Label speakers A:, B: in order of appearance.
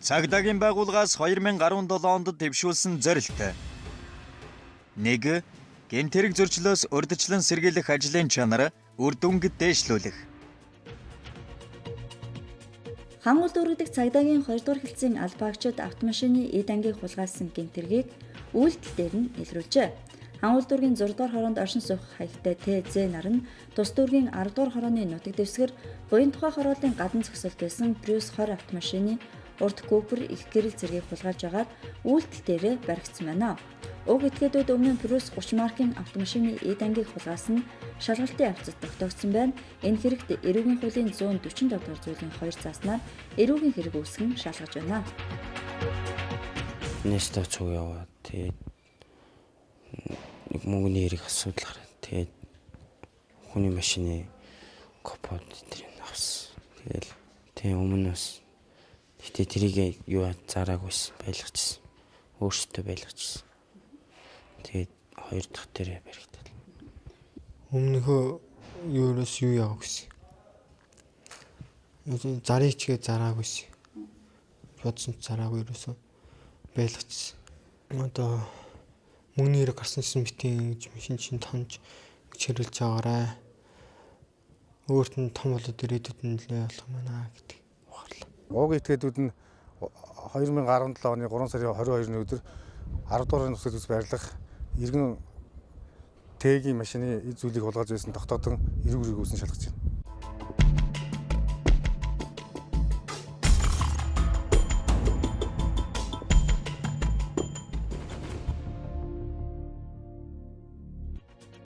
A: Цагдаагийн байгууллагаас 2017 онд дэвшүүлсэн зорилт. 1. Гэмт хэрэг зөрчлөөс урьдчилан сэргийлэх ажлын чанар үр дүнг дээшлүүлэх.
B: Хангуулд өргөдөх цагдаагийн 2 дугаар хэлтсийн албаагчид автомашины эд ангийг хулгайлсан гэмт хэргийг үйлдэл дээр нь илрүүлжээ. Хангуулд дүүргийн 6 дугаар хороонд оршин суух хаягтай ТЗ нар нь тус дүүргийн 10 дугаар хорооны нутаг дэвсгэр буян тухай хорооллын гадна зогсолт байсан Prius 20 автомашины урд Cooper их гэрэл зэргийг хулгайлж агаад үйлдэл дээрээ баригдсан байна. Уг этгээдүүд өмнө Prius 30 маркийн автомашины эд ангийг хулгайлсан шалгалтын явцад тогтоогдсон байна. Энэ хэрэгт эрүүгийн хуулийн 147 дугаар зүйлийн 2 зааснаар эрүүгийн хэрэг үүсгэн шалгаж байна.
C: Нэстэ цуг яваа. Тэгээд мөнгөний хэрэг асуудал гараад тэгээд хүний машины капот тэрийг авсан. Тэгэл тийм өмнө бас гэтээ тэрийг юу зараагүйсэн байлгачсан. Өөртөө байлгачсан. Тэгээд хоёр дахь тэрэ баригдал.
D: Өмнөхөө юурээс юу яав гэсэн. Заричгээ зараагүйсэн. Бодсон зараагүй юусэн байлгачсан. Одоо мөнгөний хэрэг гарсан битэн гэж машин чин томж чирлж байгаарай. Өөрт нь том болоод ирээдүйд нь нэлээ болох мана гэдэг ухаарлаа.
E: Уг этгээдүүд нь 2017 оны 3 сарын 22-ны өдөр 10 дугаар нөхцөл ус байрлах иргэн Тэгийн машины эд зүйлийг хулгайлж байсан тогтоодон эрүүг үүсэн шалгаж байна.